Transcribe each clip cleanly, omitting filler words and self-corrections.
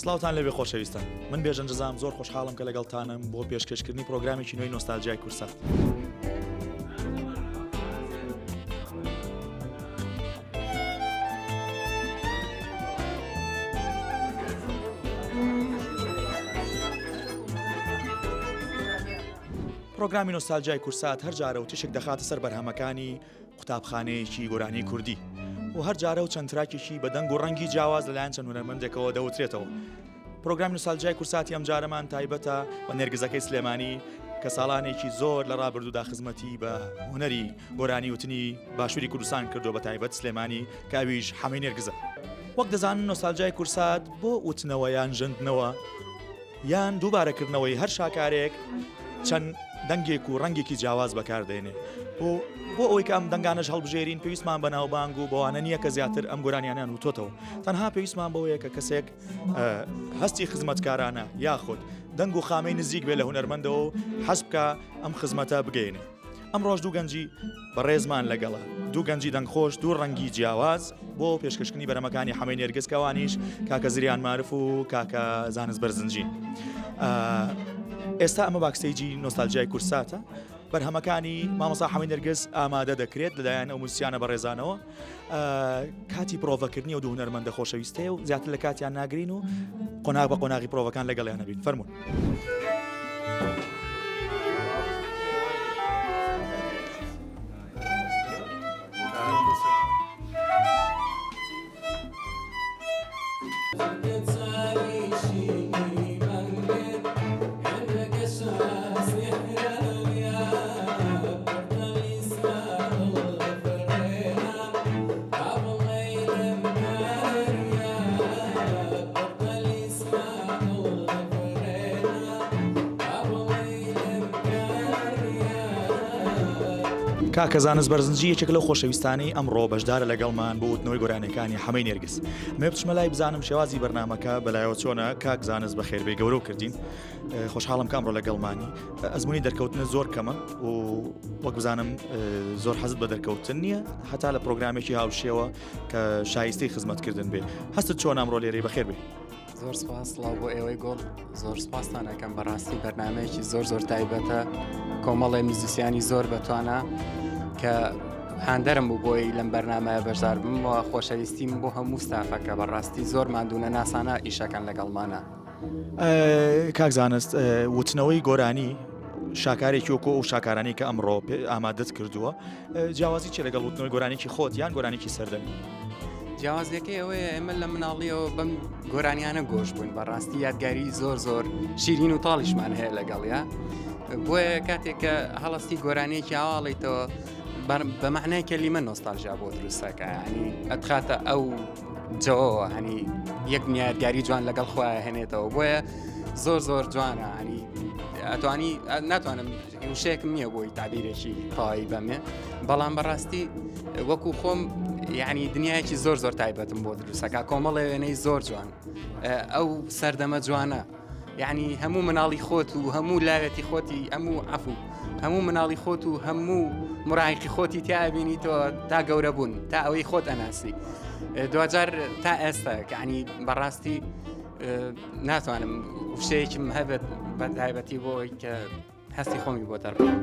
سڵاوتان لەبێ خۆشەویستان، من بێژن جزام زۆر خۆشحاڵم کە لەگەڵتانم بۆ پێشکەشکردنی پرۆگرامێکی نوێی نۆستالژیای کورسات. پرۆگرامی نۆستالژیای کورسات هەر جارە و تشک دەخاتە سەر بەرهەمەکانی قوتابخانەیەکی گۆرانی کوردی و هەر جارە و چەند تراکێکی بە دەنگ و ڕەنگی جیاواز لەلایەن چەند هونەرمەندێکەوە دەوترێتەوە. پرۆگرامی نۆستالژیای کورساتی ئەم جارەمان تایبەتە بە نێرگزەکەی سلێمانی کە ساڵانێکی زۆر لە ڕابردوودا خزمەتی بە هونەری گۆرانی وتنی باشووری کوردستان کردو بە تایبەت سلێمانی کاویش حەمەی نێرگزە. وەک دەزانن نۆستالژیای کورسات بۆ وتنەوە یان ژەندنەوە یان دووبارەکردنەوەی هەر شاکارێک چەند دەنگێک و ڕەنگێکی جیاواز بەکاردێنێ و بۆ ئەوەی کە ئەم دەنگانەش هەڵبژێرین پێویستمان بە ناوبانگ و بەوانە نییە کە زیاتر ئەم گۆرانیانیان وتۆتەوە، تەنها پێویستمان بەوەیە کە کەسێک هەستی خزمەتکارانە یاخود دەنگ و خامەی نزیک بێ لە هونەرمەندەوە و حەز بکە ئەم خزمەتە بگەێنێ. ئەم ڕۆژ دوو گەنجی بەڕێزمان لەگەڵە، دوو گەنجی دەنگخۆش، دوو ڕەنگی جیاواز بۆ پێشکەشکردنی بەرهەمەکانی حەمەی نێرگز کەوانیش کاکە زریان مارف و کاکە زانست بەرزنجین. ئێستا ئەمە باکستەیجی نۆستالژیای کورساتە، بەرهەمەکانی مامۆستا حەمەی نێرگز ئامادە دەکرێت لەلایەن ئەو موسیقیانە بەڕێزانەوە. کاتی پرۆڤەکردنی و دوو هونەرمەندە خۆشەویستەیە و زیاتر لە کاتیان ناگرین و قۆناغ بە قۆناغی پرۆڤەکان لەگەڵیان نەبین. فەرموون. کاکە زانست بەرزنجی یەکێک لەو خۆشەویستانی ئەمڕۆ بەشدارە لەگەڵمان بۆ وتنەوەی گۆرانیەکانی حەمەی نێرگز. مێ بچمە لای بزانم شێوازی بەرنامەکە بەلایەوە چۆنە. کاک زانست بەخێربێ گەورە کردین، خۆشحاڵم کە ئەمڕۆ لەگەڵمانی. ئەزمموی دەرکەوتنە زۆر کەمە و وەک بزانم زۆر حەزت بە دەرکەوتن نییە هەتا لە پرۆگرامێکی هاوشێوە کە شایستەی خزمەتکردن بێ. هەستت چۆن ئەمڕۆ لێرەی بەخێر بێ؟ زۆر سپاس سڵاو بۆ ئێوەی گۆڵ، زۆر سپاسان ئەەکەم بەڕاستی بەرنامەیەکی زۆر تایبەتە، کۆمەڵی موزیسیانی زۆر بەتوانە کە هاندەرم بوو بۆی لەم بەرنامەیە بەشدار بم و خۆشەویستیم بۆ هەموو ستافەکە بەڕاستی زۆر مادوونە ناسانە ئیشەکان لەگەڵمانە. کاک زانست وتنەوەی گۆرانی شاکارێکی وەکۆ و شاکارانی کە ئەمڕۆ ئامادەت کردووە، جیاوازی چێ لەگەڵ وتنەوەی گۆرانێکی خۆت یان گۆرانێکی سەردەمی؟ جیاوازیەکەی ئەوەیە ئێمە لە مناڵیەوە بەم گۆرانیانە گۆش بووین، بەڕاستی یادگاری زۆر شیرین و تاڵیشمان هەیە لەگەڵیا. بۆیە کاتێک کە هەڵستی گۆرانێکی ئاواڵیتەوە بە معنای کەلیمە نۆستالژیا بۆ دروستەکە، ینی ئەتخاتە ئەو جەوەوە، هەنی یەک یادگاری جوان لەگەڵ خۆیان هێنێتەوە. بۆیە زۆر جوانە، ینی ئەتوانی ناتوانم وشەیەکم نییە بۆی تعبیرێکی تەواوی بەمێ، بەڵام بەڕاستی وەکو خۆم یعنی دنیایەکی زۆر تایبەتم بۆ دروستەکە، کۆمەڵی وێنەی زۆر جوان، ئەو سەردەمە جوانە، یعنی هەموو مناڵی خۆت و هەموو لاوێتی خۆتی هەموو مناڵی خۆت و هەموو مڕایقی خۆتی تیابینیتەوە تا گەورە بوون، تا ئەوەی خۆت ئەناسی دوجار تا ئێستا. یعنی بەڕاستی ناتوانم وشەیەکم هەبێت بە تایبەتی بۆی کە هەستی خۆمی بۆ دەربڕم.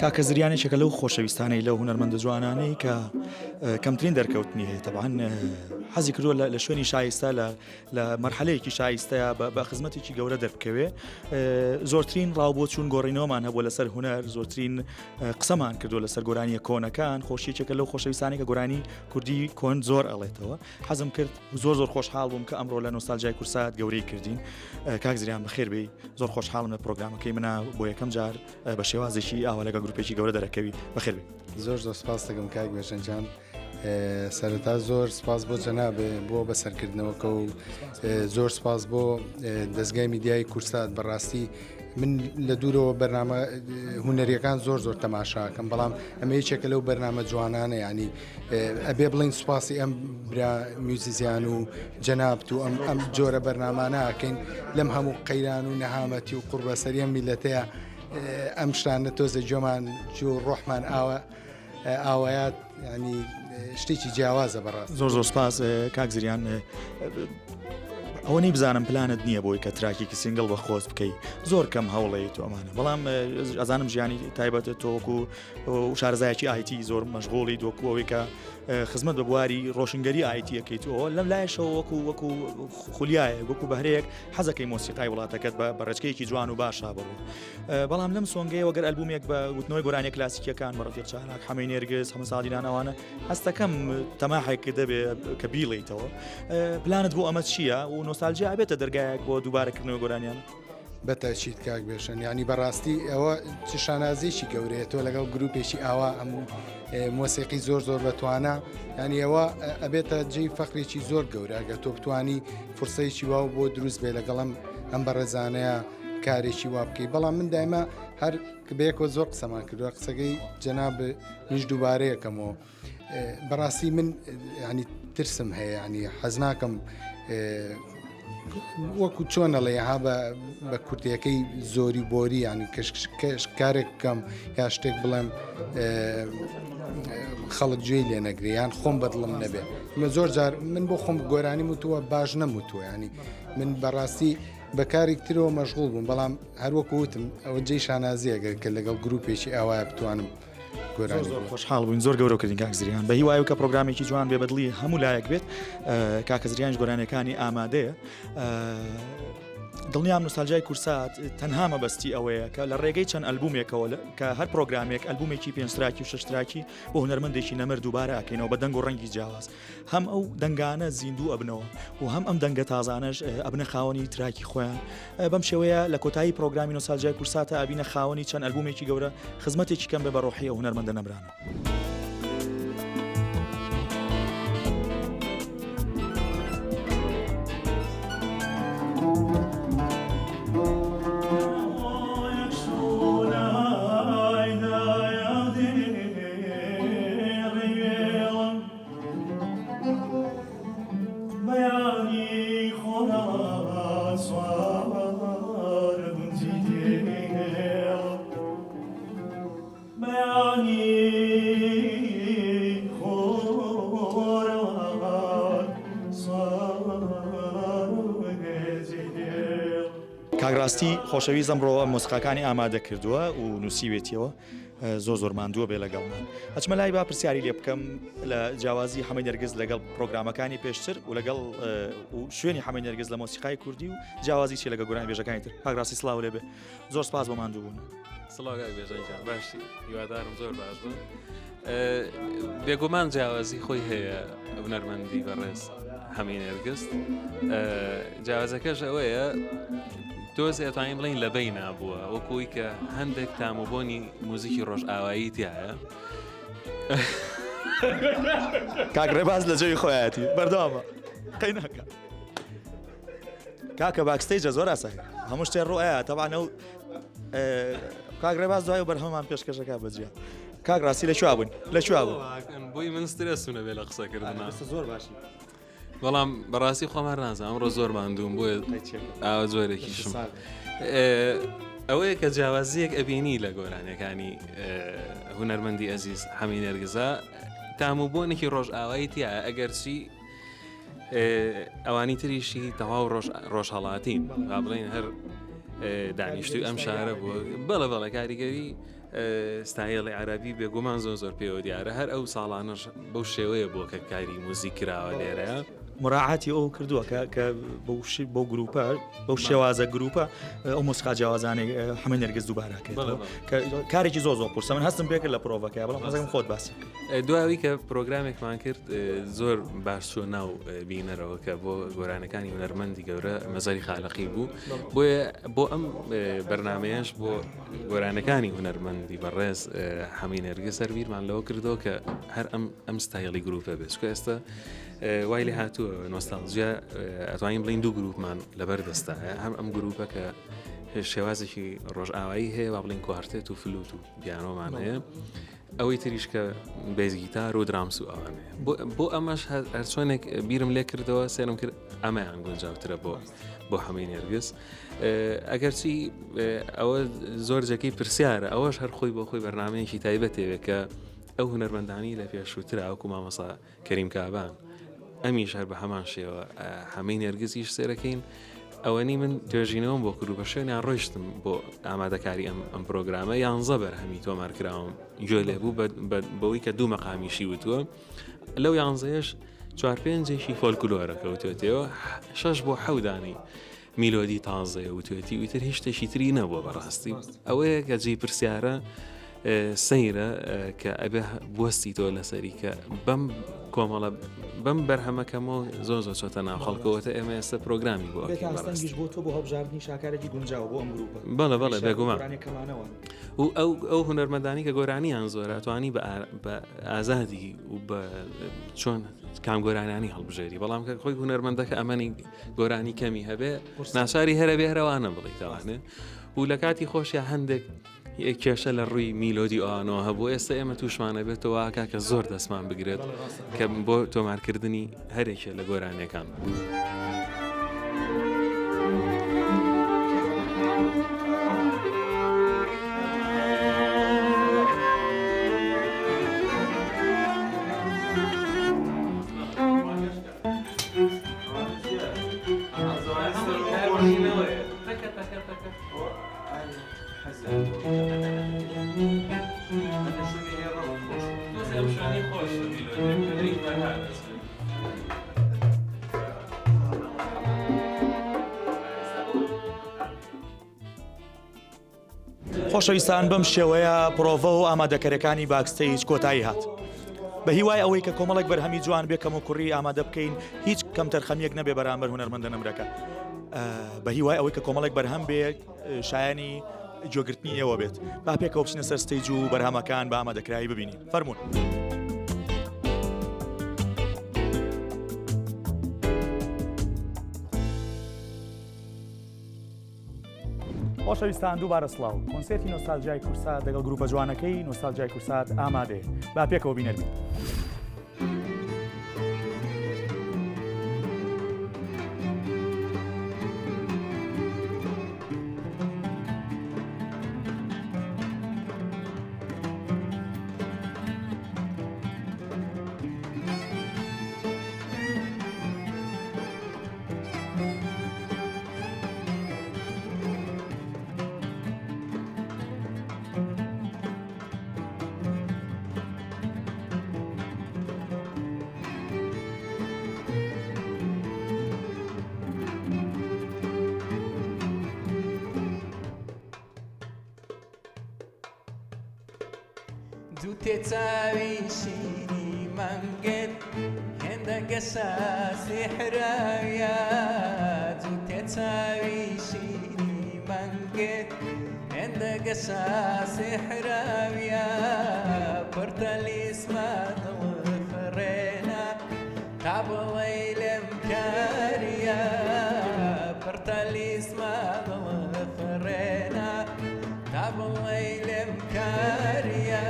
کاکە زریانێکێکە لەو خۆشەویستانەی لەو هونەرمەندە جوانانەی کە کەمترین دەرکەوتنی هەیە تەبعاً حەزی کردووە لە شوێنی شایستە لە مەرحەلەیەکی شایستەیە بە خزمەتێکی گەورە دەربکەوێ زۆرترین ڕاوبۆ چوون گۆڕینەوەمان هەبووە لەسەر هونەر زۆرترین قسەمان کردو لەسەر گۆرانیە کۆنەکان خۆشیێکە لەو خۆشەویستانی کە گۆرانی کوردی کۆن زۆر ئەڵێتەوە حەزم کرد زۆر خۆشحاڵ بووم کە ئەمڕۆ لە نۆستالژیای کورسات گەورەی کردین کاک زریان بەخێر بێی زۆر خۆشحاڵم لە پرۆگرامەکەی منە بۆ یەکەم جار بە شێوازێکی ئاوا لەگە گروپێکی گەورە دەرەکەوی بەخێر بێ زۆر سپاس دەکەم کاک بێژەنجان سەرەتا زۆر سپاس بۆ جەنابێ بۆ بەسەرکردنەوەکە و زۆر سپاس بۆ دەستگای میدیای کورسات بەڕاستی من لە دوورەوە بەرنامە هونەریەکان زۆر تەماشاکەم بەڵام ئەمە یەکێکە لەو بەرنامە جوانانە ینی ئەبێ بڵین سوپاسی ئەم برا میوزیزیان و جەنابت و ئەم جۆرە بەرنامانە ئاکەین لەم هەموو قەیران و نەهامەتی و قوربەسەریە میلەتەیە ئەم شتانە تۆزە جۆمان جو ڕۆحمان ئاوایات ینی شتێکی جیاوازە بەڕاست زۆر سپاس کاک زریان ئەوە نەی بزانم پلانت نییە بۆی کە تراکێکی سینگڵ بە خۆز بکەیت زۆر کەم هەوڵەیە تو ئەمانە بەڵام ئەزانم ژیانی تایبەتە تۆکو و شارەزایەکی ئایتی زۆر مەشغوڵی دۆکوەوەی کە خزمەت بە بواری ڕۆشنگەری ئایتی ئەەکەیتەوە لەم لایەشەوە وەکو خولیایە وەکو بەهرەیەک حەزەکەی مۆسیقای وڵاتەکەت بە ڕێچکەیەکی جوان و باشا بڕوو بەڵام لەم سۆنگەیەوە گەر ئەلبومێک بە وتنەوەی گۆرانی کلاسیکیەکان بە ڕەفیق چالاک حەمەی نێرگس هەمە ساڵیان ئەوانە هەستەکەم تەماحێک دەبێ کە بیڵیتەوە پلانت بۆ ئەمە چییە و نۆستالژیا ئەبێتە دەرگایەک بۆ دووبارەکردنەوە گۆرانیان بەتەچیت کاک بێشن ینی بەڕاستی ئەوە چ شانازیشی گەورەیە تۆ لەگەڵ گروپێکی ئاوا هەموو مۆسیقی زۆر بەتوانە ینی ئەوە ئەبێتە جێی فەقرێکی زۆر گەورەگە تۆ بتانی فرسەیەکی وا بۆ دروست بێ لەگەڵم ئەم بەڕێزانەیە کارێکی وا بکەی بەڵام من دایمە هەر بەیەکەوە زۆر قسەمان کردووە قسەکەی جەناب نیش دووبارەیەکەمەوە بەڕاستی من ینی ترسم هەیە ینی حەز ناکەم وەکو چۆنە لە یەها بە کورتیەکەی زۆری بۆری ینی کارێک بکەم یا شتێک بڵێم خەڵک گوێی لێ نەگریان خۆم بەدڵم نەبێ زۆر جار من بۆ خۆم گۆرانی وتووە باش نەموتووە ینی من بەڕاستی بەکارێک ترەوە مەشغوڵ بووم بەڵام هەروەکو وتم ئەوە جێی شانازیەگەر کە لەگەڵ گروپێکی ئاوایە بتوانم زۆر خۆشحاڵ بووین زۆر گەورەکردین کاک زریان بە هیوایە کە پرۆگرامێکی جوان بێ بەدڵی هەموو لایەک بێت کاکە زریانش گۆرانەکانی ئامادەیە دڵنیام نوستالژای کورسات تەنها مەبەستی ئەوەیە کە لە ڕێگەی چەند ئەلبومێکەوە کە هەر پرۆگرامێک ئەلبومێکی پێنجتراکی و شەشتراکی بۆ هونەرمەندێکی نەمر دووبارە ئاکەینەوە بە دەنگ و ڕەنگی جیاواز هەم ئەو دەنگانە زیندوو ئەبنەوە و هەم ئەم دەنگە تازانەش ئەبنە خاوەنی تراکی خۆیان بەم شێوەیە لە کۆتایی پرۆگرامی نوستالژای کورساتە ئەبینە خاوەنی چەند ئەلبومێکی گەورە خزمەتێکی کەم بێ بە ڕۆحی هونەرمەندە نەمرانە کاگراستی خۆشەویست ئەمڕۆ مۆسیقاکانی ئامادە کردووە و نووسیوێتیەوە زۆر ماندووە بێ لەگەڵمان ئەچمە لای با پرسیاری لێ بکەم لە جیاوازی حەمەی نەرگس لەگەڵ پرۆگرامەکانی پێشتر و لەگەڵ شوێنی حەمەی نەرگس لە مۆسیقای کوردی و جیاوازی چی لەگە گۆرانی بێژەکانی تر کاگراستی سڵاو لێ بێ زۆر سپاس بۆ ماندوو بوون سڵاو کاک بێژەنجان باشی هیوادارم زۆر باش بوون بێگومان جیاوازی خۆی هەیە هونەرمەندی بەڕێز حەمەی نەرگس جیاوازەکەش ئەوەیە تۆز ئەتوانین بڵین لەبەی نابووە وەکوی کە هەندێک تاموبۆنی موزیکی ڕۆژ ئاوایی تایە کاک ڕێباز لە جێوی خۆیەتی بەردەوامە قەی ناکە کاکە باکستەیجە زۆر ئاسایی هەموو شتێن ڕۆیە تەبانە و کاک ڕێباز دوای و بەرهەمان پێشکەشەکە بەجیا کاک ڕاستی لەکوێ بوون لەکوێ بوو بۆی من سترێسونە بێ لە قسەکردن زۆر باشی بەڵام بەڕاستی خۆمان نازانم ئەمڕۆ زۆر ماندووم بۆیە ئاوە زۆرێکیشم ئەوەیە کە جیاوازیەک ئەبینی لە گۆرانەکانی هونەرمەندی ئەزیز حەمەی نەرگزە تاموبۆنێکی ڕۆژ ئاوایی تایە ئەگەرچی ئەوانی تریشی تەواو ڕۆژهەڵاتین با بڵێن هەر دانیشتوی ئەم شارە بووە بەڵێ کاریگەری ستایڵی عربی بێگومان زۆر پێوە دیارە هەر ئەو ساڵانش بەو شێوەیە بۆ کە کاری موزیک کراوە لێرەیە مراعاتی ئەو کردووە کە بۆ گروپە بەو شێوازە گروپە ئەو مۆسیقا جیاوازانەی هەمە نەرگس دووبارەکەیتەوە کارێکی زۆر پرسە من هەستم پێ کرد لە پرۆڤەکەی بەڵام حەزەکەم خۆت باسی دواوی کە پرۆگرامێکمان کرد زۆر باش چۆ ناو بینەرەوە کە بۆ گۆرانەکانی هونەرمەندی گەورە مەزاری خالقی بوو بۆ ئەم بەرنمەیەش بۆ گۆرانەکانی هونەرمەندی بەڕێز هەمی نەرگس سەربیرمان لەوە کردەوە کە هەر ئەم ستایلی گروپە بێت چکە ئێستا وای لێ هاتووە نۆستالژیا ئەتوانین بڵین دوو گروپمان لەبەر دەستا هەم ئەم گروپە کە شێوازێکی ڕۆژئاوایی هەیە با بڵین کوارتێت و فلوت و پیانۆمان هەیە ئەوەی تریش کە بێز گیتار و درامس و ئەوانەیە بۆ ئەمەش هەرچۆنێک بیرم لێ کردەوە سێرم کرد ئەمەیان گونجاوترە بۆ هەمەی نێرگس ئەگەرچی ئەوە زۆر جەکەی پرسیارە ئەوەش هەر خۆی بۆ خۆی بەرنامەیەکی تایبەتێوێ کە ئەو هونەرمەندانی لە پێشووترا وەکو مامەسا کەریم کابان ئەمیش هەر بە هەمان شێوە هەمەی نێرگزیش سێرەکەین ئەوەنی من توێژینەوەم بۆ کرد بە شوێنیان ڕۆیشتم بۆ ئامادەکاری ئەم پرۆگرامە یانزە بەرهەمی تۆمارکراوم گوێ لێبوو بەوەی کە دوو مەقامیشی وتووە لەو یانزەیەش 4-5 فۆلکلۆرە کەوتوێتەوە 6 بۆ 7 دانی میلۆدی تازەیە وتوێتی ویتر هیچ شتێکی تری نەبووە بەڕاستی ئەوەیە کە جێی پرسیارە سەیرە کە ئەبێ بوەستی تۆ لەسەری کە بەم کۆمەڵە بەم بەرهەمەکەمەوە زۆر چۆتە ناو خەڵکەوەتە ئێمە ئێستا پرۆگرامی بۆ بۆ تۆ بۆ هەبژاردننی شاکارێکی گونجاو بۆ ئەم گروپە بەڵێ بێگومان و ئەو هونەرمەندانی کە گۆرانیان زۆرە ئەتوانی بە ئازادی و بە چۆن کام گۆرانانی هەڵبژێری بەڵام کە خۆی هونەرمەندەکە ئەمەنی گۆرانی کەمی هەبێ ناساری هەرە بێرەوانە بڵیتەوانێ و لە کاتی خۆشیە هەندێک کێشە لە ڕووی میلۆدی ئەوانەوە هەبوو ئێستا ئێمە تووشمانە بێتەوە واکە کە زۆر دەستمان بگرێت کە بۆ تۆمارکردنی هەرێکە لە گۆرانەکان. خۆشەویستان بەم شێوەیە پرۆڤە و ئامادەکاریەکانی باکستەیج کۆتایی هات بە هیوای ئەوەی کە کۆمەڵێک بەرهەمی جوان بێکەم و کوڕی ئامادە بکەین هیچ کەم تەرخەمیەک نەبێ بەرامبەر هونەرمەندە نمرەکە بە هیوای ئەوەی کە کۆمەڵێک بەرهەم بێ شایانی جۆگرتنی ئێوە بێت با پێکەوە بچینە سەر ستەیج و بەرهەمەکان بە ئامادەکرایی ببینین فەرموون. خۆشەویستان دووبارە سڵاو کۆنسێرتی نۆستالژیای کورسات لەگەڵ گروپە جوانەکەی نۆستالژیای کورسات ئامادەیە با پێکەوە بینەربین. دوو تێچاوی شیری مانگت هێندەگە سێحراویە دوو تێچاوی شیری مانگت هێندەگە سێحراویە پڕتەلیسمە دڵفڕێنە تا بڵێی لێم کاریە پڕتەلیسمە دڵفڕێنە تا بڵێی لێم کاریە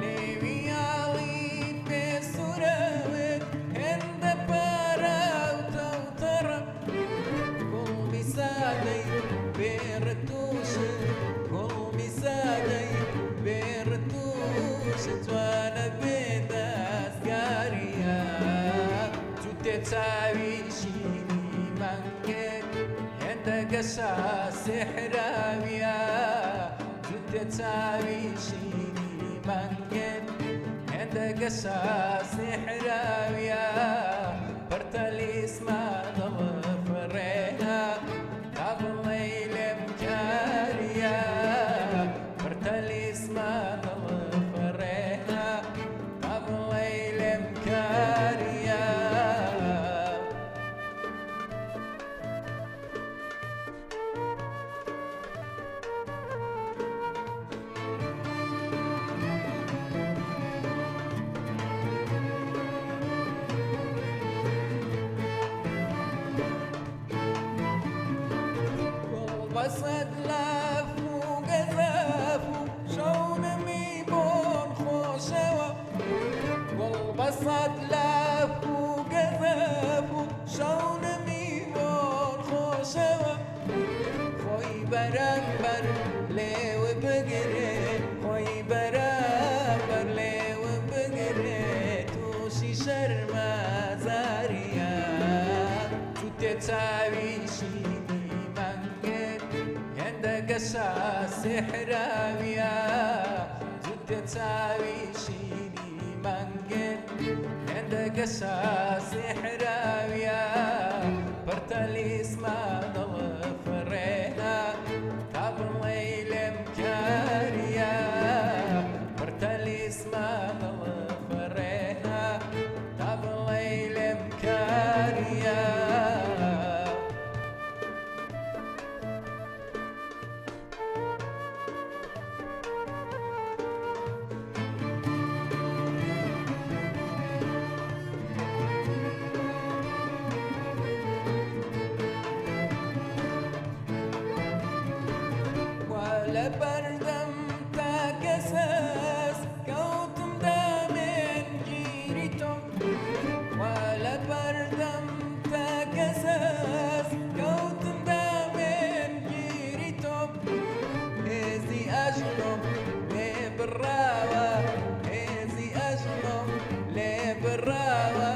Leviali سحراوية جودة تاويشيني منجد عندك سحراوية برتلي اسمها ضفرينا قبل الليل مكارية برتلي اسمها ضفرينا قبل الليل مكارية والبسط لافو قذافو شون ميبون خوشوا والبسط لافو قذافو شون ميبون خوشوا خوي برامبر ليو بقري خوي برامبر ليو بقري توشي شرما زاريا توتي تاويشي سحراوية زدت تساويشيني منجن عندك سحراوية برتلي اسمها ضفرينا قبل الليل مكارية برتلي اسمها ضفرينا قبل الليل مكارية لبردم تاكساس كوتم دامن جيريتم ولا بردم تاكساس كوتم دامن جيريتم هزي أجلم لبراوة هزي أجلم لبراوة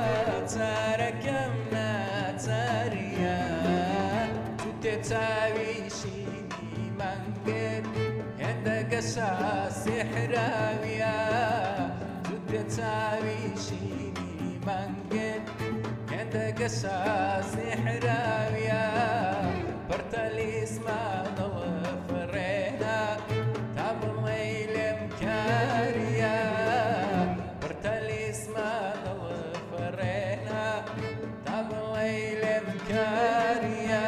تاركمنا تاريا تتساويشيني منجد عندك سحراوية جودة تاويشيني منجد عندك سحراوية برتلي اسمها ضفرينا تاب الليل مكارية برتلي اسمها ضفرينا تاب الليل مكارية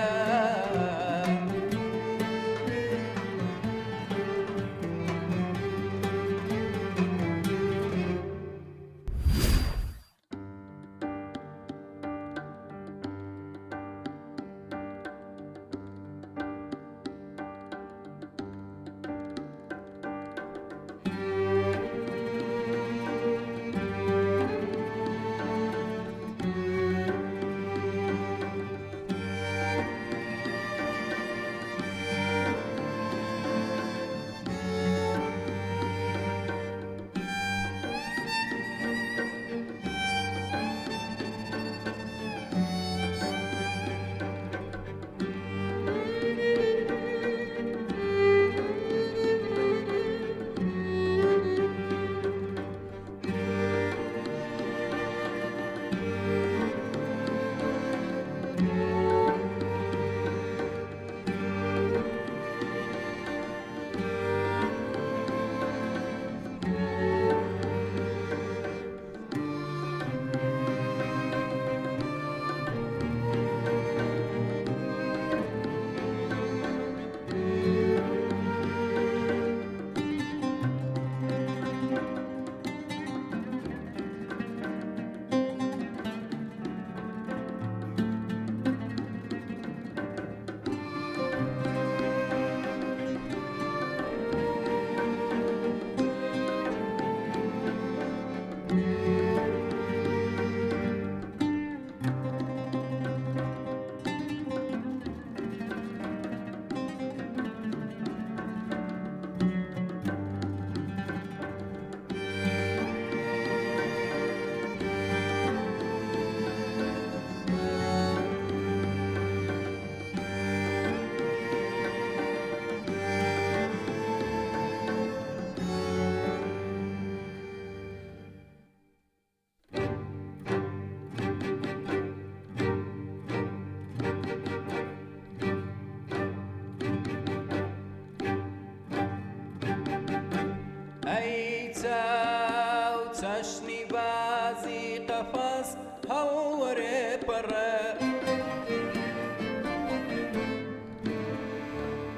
أي تاو تشني بازي قفص هوري برا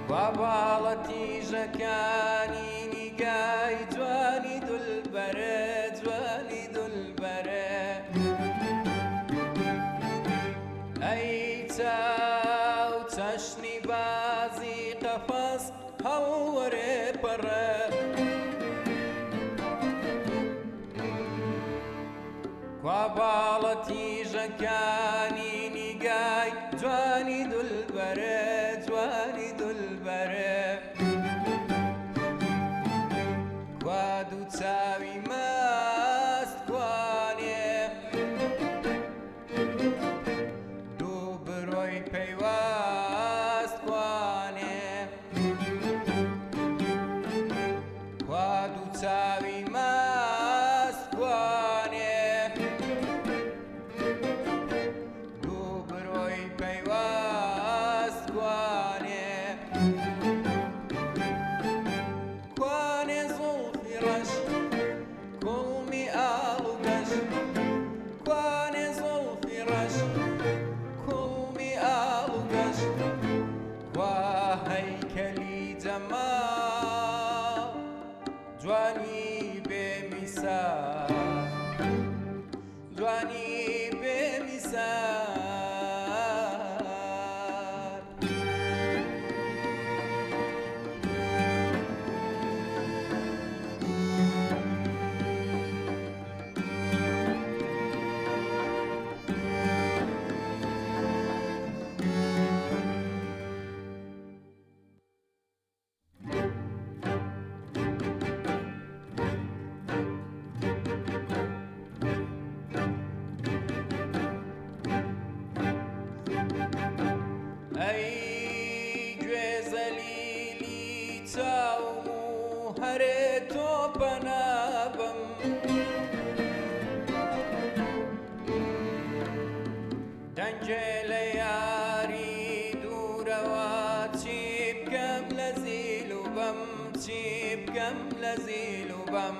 وبالتي جكاني نقاي جواني دلبرة جواني دلبرة أي تاو تشني بازي قفص هوري برا وبالتي جكاني نقاي جواني دلبرة جواني دلبرة وادو تساوي ماست كواني دو بروي بيواست كواني وادو تساوي ماست كواني دو بروي بيواست كواني كواني زلفي رش كل مئال وقش كواني زلفي رش كل مئال وقش وهيكلي جمال جواني بمثال جواني بمثال أي جوزليلي تاومو هريتو بنابم دنجل ياري دورواتي بكم لزيلو بم بكم لزيلو بم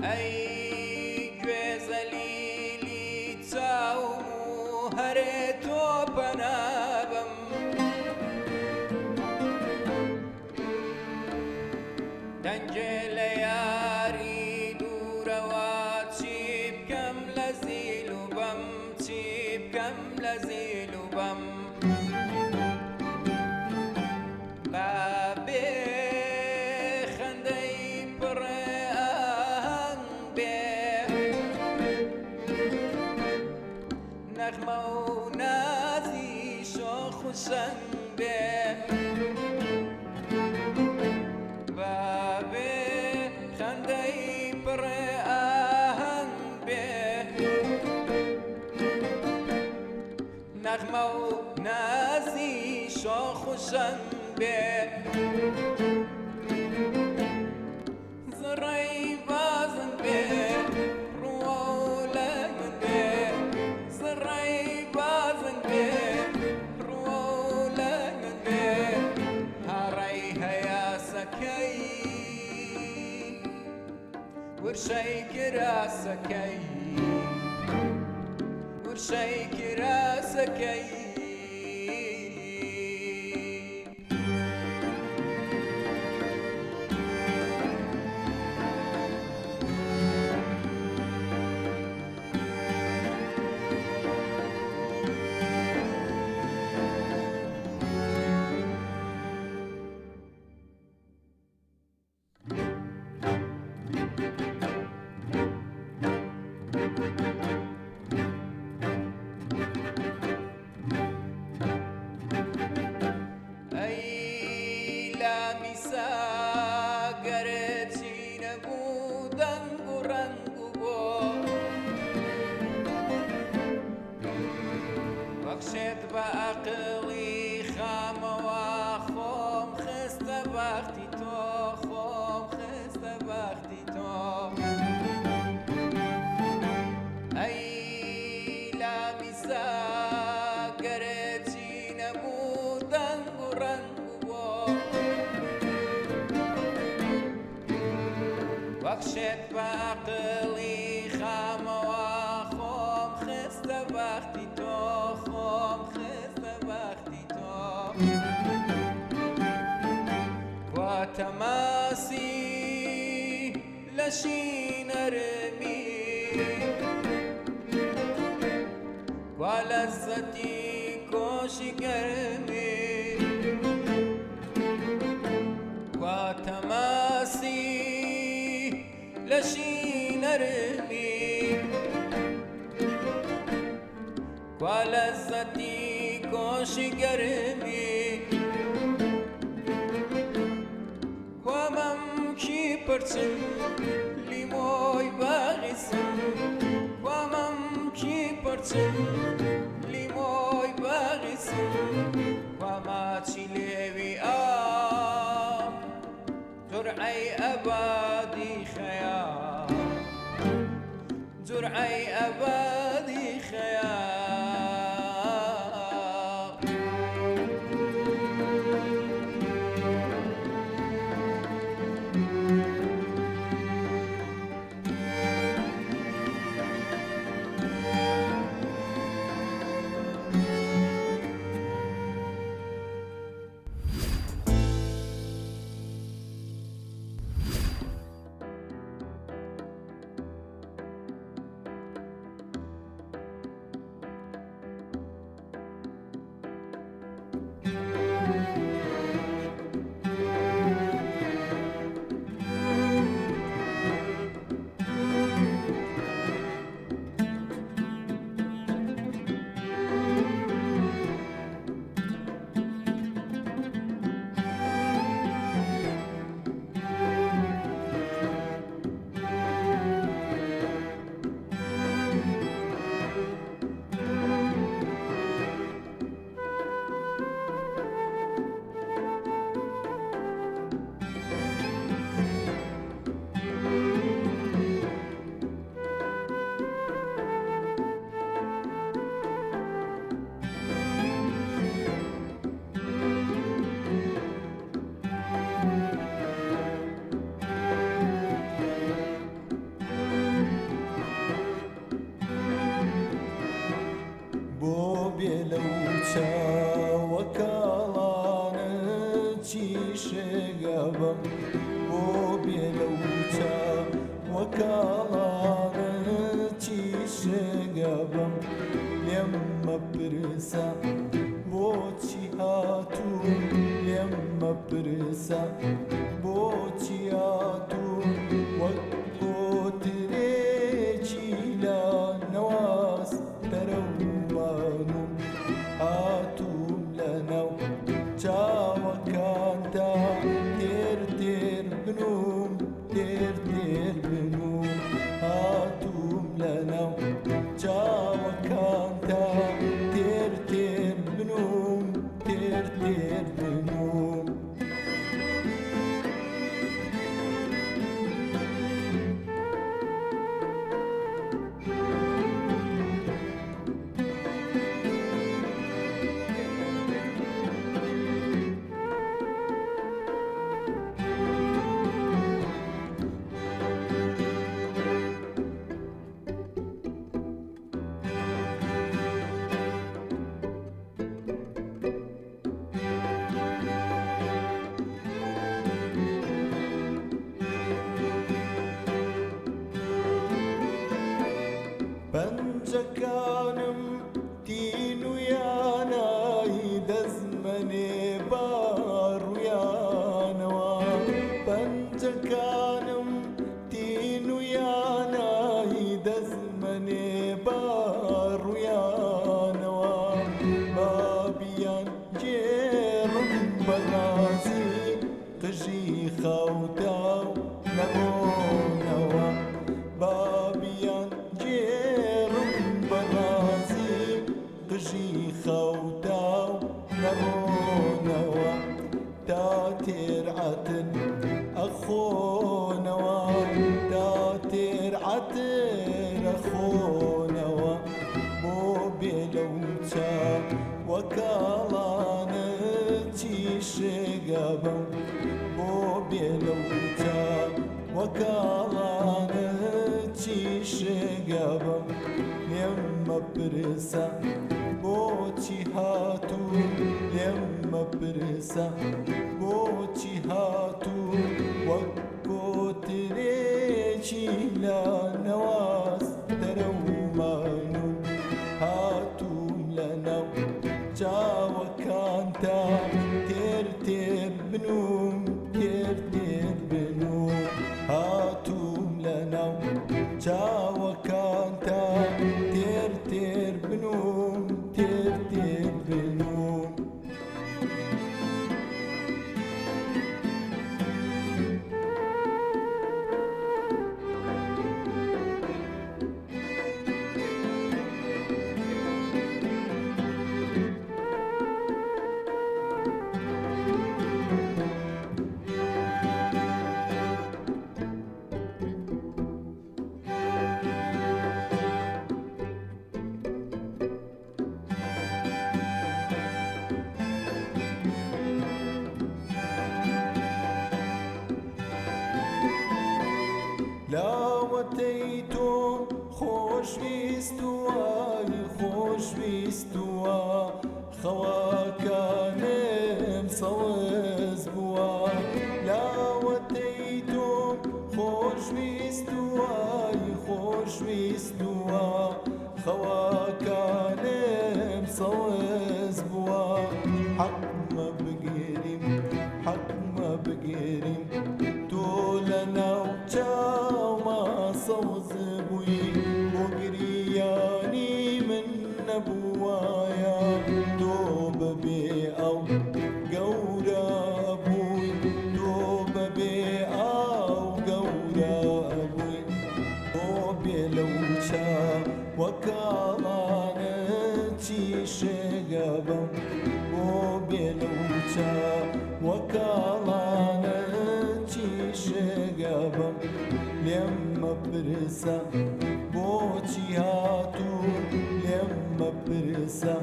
أي جوزليلي تاومو هريتو بنابم دنجل ياري دورواتي بكم لزيلو بم بكم لزيلو بم بابي خندي برهان بي نغمة ونازي شوخ وشنبه بابي خندي برهان به نغمة ونازي شوخ وشنبه زرعي بازن به ورشيك راسكي ورشيك راسكي بخشت بعقلي خام وخوم خست بختي تو خوم خست بختي تو أي لامسا قرتي نمودن قرن قبو بەخشێت بە عەقڵی خامەوە خۆم خستە بەختی تۆ خۆم خستە بەختی تۆ وا تەماسی لەشی نەرمی وا لەزەتی کۆشی گەرمی وا تەماسی لەشی نەرمی وا لەزەتی کۆشی گەرمی وا مەمکی پرچن لیمۆی باغیسم وا مەمکی پرچن لیمۆی باغیسم وا ماچی لێوی ئاو جورعەی ئەبادی خەیاڵ جورعەی ئەبادی خەیاڵ وەکاڵانەتی شێگەبم بۆ بێلەوتا وەکاڵانەتی شێگەبم لێم مەپرسە بۆچی هاتوو لێم مەپرسە بۆچی هاتوو وەک کۆترێکی لە نەواز دەرەومان و هاتووم لەناو چاوەکانتە تێر تێر بنوم تێر تێر بنوم هاتووم لەناو چاوەکانتە تێر تێر بنوم تێر تێر بنوم لاوەتەی تۆ خۆشویستووە خۆشویستووە خەواکانم سەوز بووە لاوەتەی تۆ خۆشویستووە خۆشویستووە خەواکانم سەوز بووە حەقمە بگێریم حەقمە بگێریم تۆ لە ناو چاوما سەوز بووی بۆ گریانی من نەبووایە تۆ بەبێ ئەو گەورە بووی تۆ بەبێ ئەو گەورە بووی بۆ بێ لەو چاوەکاڵانەتی شێگەبم بۆ بێ لەو چاوەکاڵانەتی شێگەبم لێم مەپرسە بۆچی هاتوو لێم مەپرسە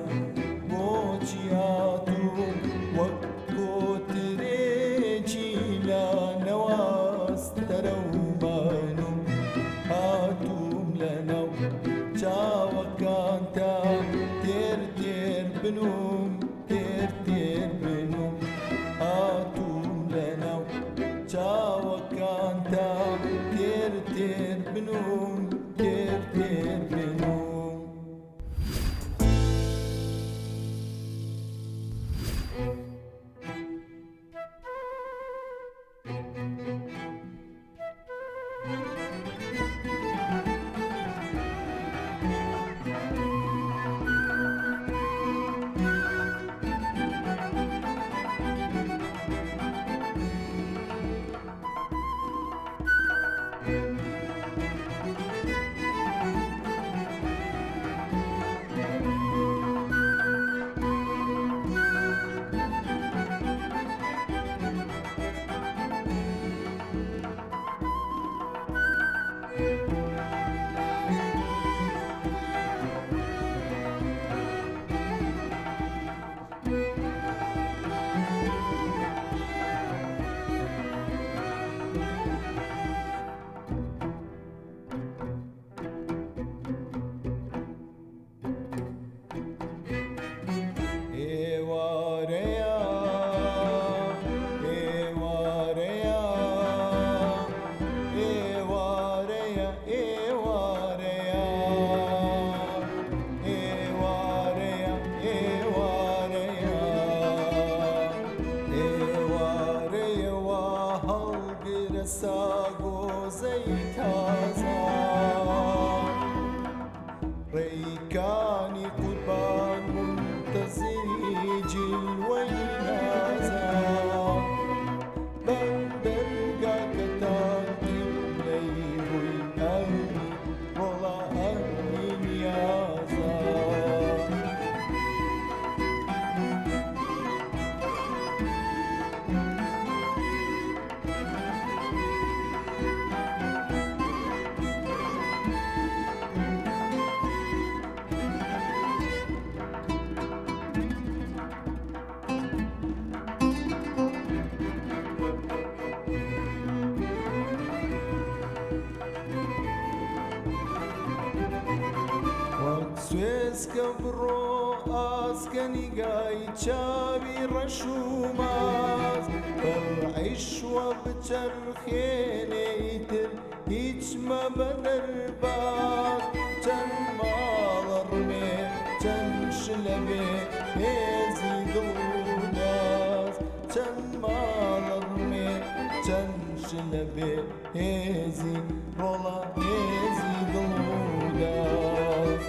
بۆچی هاتوو وەک کۆترێکی لە نەواز دەرەومانم هاتووم لەناو چاوەکانتە تێر تێر بنوم تێر تێر بنوم هاتووم لەناو چاوەکانتە تێر تێر بنوم تێر تێر بنوم ڕێیکانی قوربان منتەزیری جیلوەی نازان بەندەرگاکەتان قیبلەی ڕووی ئەرمی ڕۆڵا ئەرمی نیازان سوێسکە بڕۆ ئاسکەنی گای چاوی ڕەشوماز بەڕعیشوە بچەرخێنێتر هیچ مەبە دەرباز چەند ماڵە ڕمێ چەند شلە بێ هێزی دڵداز چەند ماڵە ڕمێ چەند شلە بێ هێزی ڕۆڵە هێزی دڵداز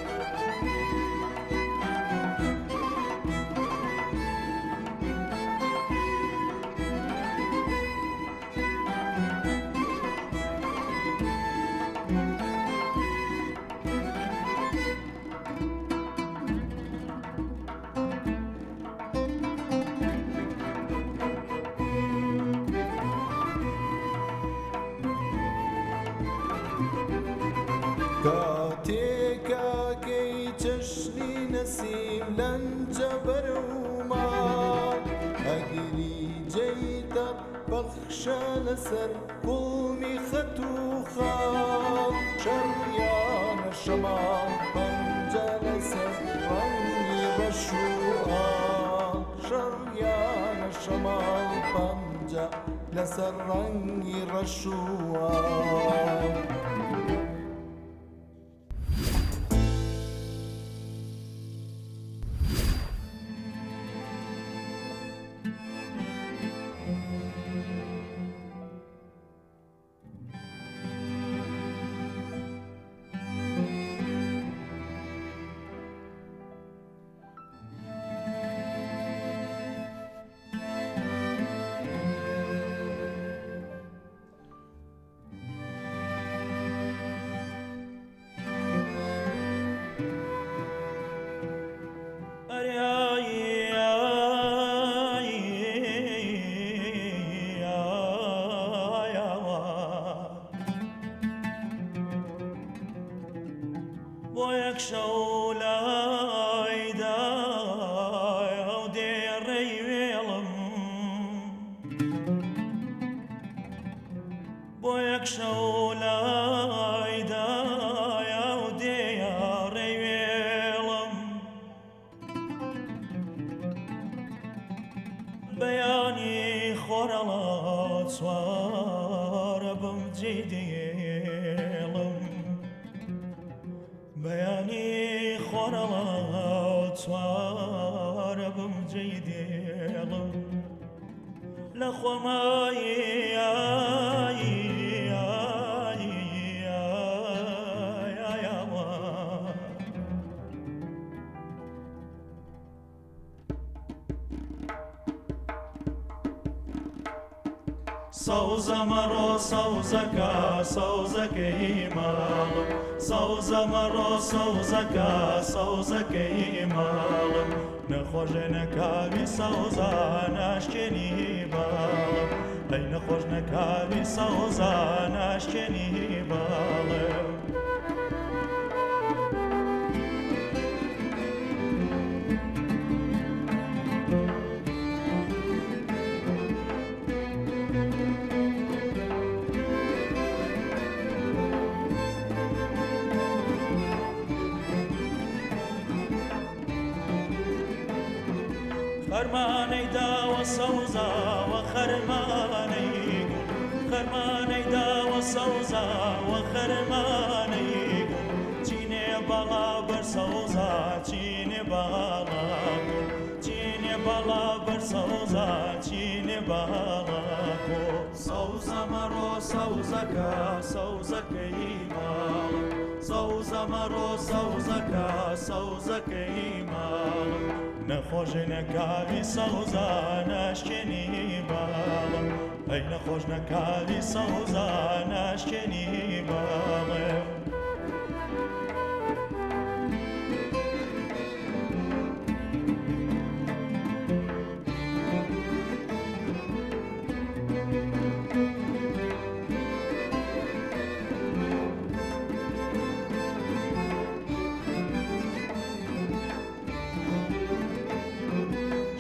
کاتێکاکەی چەشنی نەسیم لەنجە بەرەومان ئەگری جەیدە بەخشە لەسەر گوڵمی خەت و خاڵ شەڕیانە شەماڵ پەنجە لەسەر ڕەنگی ڕەش و ئاڵ شەڕیانە شەماڵ پەنجە لەسەر ڕەنگی ڕەش و ئاڵ بۆ یەک شەو لایدای ئەو دێڕەی وێڵم بۆ یەک شەو لایدای ئەو دێڕەی وێڵم بەیانی خۆرەڵا چوارە بم جێدێڵم بەیانی خۆرەڵا چوارە بم جێدێڵم لە خۆمایی سەوزە مەڕۆ سەوزەکە سەوزەکەی ماڵم سەوزە مەڕۆ سەوزەکە سەوزەکەی ماڵم نەخۆشە نەکاوی سەوزە ناشکێنی باڵم ئەی نەخۆش نەکاوی سەوزە ناشکێنی باڵم خەرمانەی داوە سەوزاوە خەرمانەی گوڵ خەرمانەی داوە سەوزاوە خەرمانەی گوڵ چینێ بەڵا بەر سەوزا چینێ باڵا گوڵ چینێ بەڵا بەر سەوزا چینێ باڵا گوڵ سەوزە مەڕۆ سەوزەکە سەوزەکەی ماڵم سەوزە مەڕۆ سەوزەکە سەوزەکەی ماڵم نەخۆشە نەکاوی سەوزە ناشکێنی باڵم ئەی نەخۆش نەکاوی سەوزە ناشکێنی باڵم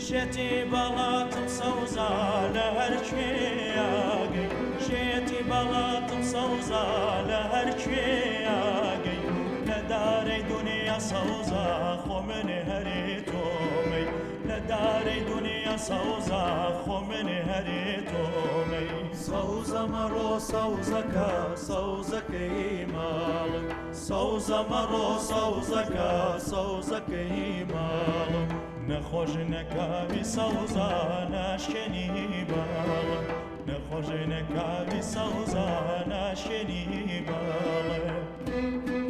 شێتی بەڵاتم سەوزە لە هەر کوێیاگەی شێتی بەڵاتم سەوزە لە هەر کوێیاگەی لە دارەی دنیا سەوزە خۆ منێ هەرێ تۆمەی لە دارەی دنیا سەوزە خۆ منێ هەرێ تۆمەی سەوزە مەڕۆ سەوزەکە سەوزەکەی ماڵم سەوزە مەڕۆ سەوزەکە سەوزەکەی ماڵم نەخۆژنەکاوی سەوزە ناشکێنی باڵم نەخۆژنەکاوی سەوزە ناشکێنی باڵم